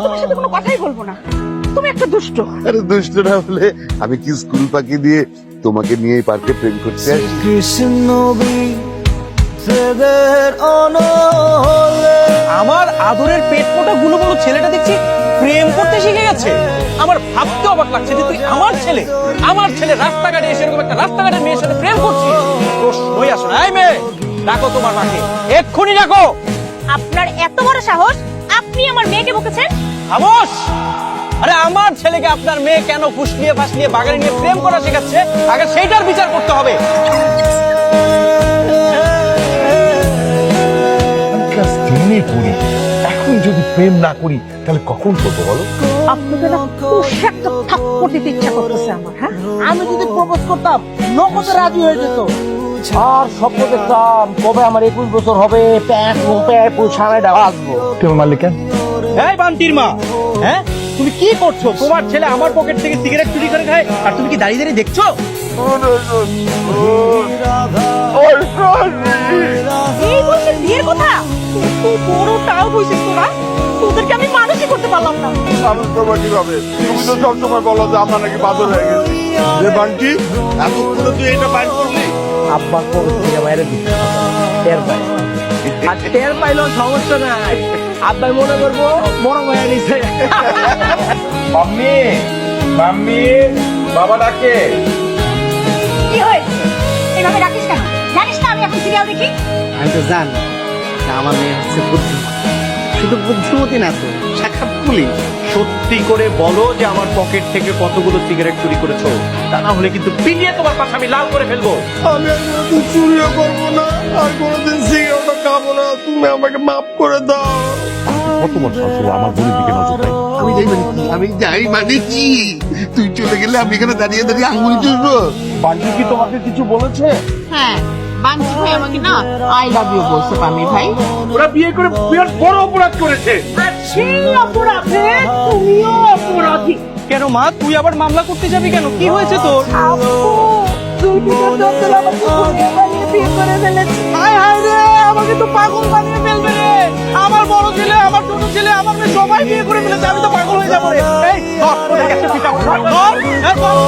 তোমার সাথে কোনো কথাই বলবো না, তুমি একটা দুষ্ট। আরে দুষ্ট না হলে আমি কি স্কুল ফাঁকি দিয়ে তোমাকে নিয়ে এই পার্কে প্রেম করতে আসি? আমার আদরের পেট ফোটা গুলো বলো ছেলেটা দেখছি প্রেম করতে শিখে গেছে। আমার ভাবতে অবাক লাগছে যে তুই আমার ছেলে রাস্তাঘাটে এসে এরকম একটা রাস্তাঘাটের মেয়ের সাথে প্রেম করছিস। প্রশ্নই আসে না। এই মেয়ে, ডাকো তোমার মাকে, এক্ষুনি ডাকো। আপনার এত বড় সাহস, আপনি আমার মেয়েকে বকেছেন? খামোশ! আরে আমার ছেলেকে আপনার মেয়ে কেন ফুসলিয়ে ফাসলিয়ে বাগানে নিয়ে প্রেম করা শেখাচ্ছে, আগে সেইটার বিচার করতে হবে। এখন যদি প্রেম না করি তাহলে কখন করবো বলো? আপনাকে না একটা থাপ্পড় দিতে ইচ্ছা করতেছে আমার। হ্যাঁ, আমি যদি প্রপোজ করতাম নগদে রাজি হয়ে যেত। আর স্বপ্ন দেখতাম কবে আমার 21 বছর হবে, সারাইটা আসবো। তুমি মারলে কেন? এই বান্টির মা, হ্যাঁ তুমি কি করছো? তোমার ছেলে আমার পকেট থেকে সিগারেট চুরি করে খায় আর তুমি কি দাঁড়িয়ে দাঁড়িয়ে দেখছো? এই বলছে বিয়ের কথা? তুই বড় টাও বলছিস তোরা, তোদেরকে আমি মানুষই করতে পারলাম না। মানুষ করবো কিভাবে? তুমি তো সবসময় বলো যে আমরা নাকি বাদল হয়ে গেছি। যে বান্টি, এতক্ষণে তুই এটা বাইর করলি? আব্বা পকেট থেকে বাইরে দিচ্ছে, টের পাই। আর টের পাইলেও সমস্যা নাই, আব্বাই মনে করবো বড় হয়ে গেছে। মাম্মি, মাম্মি, বাবা ডাকে। কি হয়েছে? এভাবে রাখিস কেন? জানিস না আমি এখন সিরিয়াল দেখি? আমি তো জানি আমার মেয়ে হচ্ছে বুদ্ধিমান, শুধু বুদ্ধিমতী না তো, সাক্ষাৎ পুলিশ। সত্যি করে বলো যে আমার পকেট থেকে কতগুলো সিগারেট চুরি করেছো, তা না হলে কিন্তু পিটিয়ে তোমার পাশে আমি লাল করে ফেলবো। আমি আর কোনোদিন চুরিও করবো না, আর কোনোদিন সিগারেটও খাবো না। তুমি আমাকে মাফ করে দাও। কত বড় সাহস হলো আমার বোনের দিকে নজর দেয়? আমি যাই মানে কি? তুই চলে গেলে আমি এখানে দাঁড়িয়ে দাঁড়িয়ে আঙুল চুষবো? বান্টি কি তোমাকে কিছু বলেছে? হ্যাঁ, বাঞ্চি ভাই আমাকে না আই লাভ ইউ বলছে পামি ভাই। ওরা বিয়ে করে বিরাট বড় অপরাধ করেছে। আর সেই অপরাধে তুমিও অপরাধী। কেন মা, তুই আবার মামলা করতে যাবি কেন? কি হয়েছে তোর? আব্বু, তুই বিয়ের দপ্তরে আমাকে ঘুরিয়ে বানিয়ে বিয়ে করে ফেলেছিস। হায় হায় রে, আমাকে তো পাগল বানিয়ে ফেলবে রে। আমার বড় ছেলে, আমার ছোট ছেলে, আমার মেয়ে সবাই বিয়ে করে ফেলেছে, আমি তো পাগল হয়ে যাবো রে। এই ধর, ওদের কাছে পিটা ধর, ধর, ধর।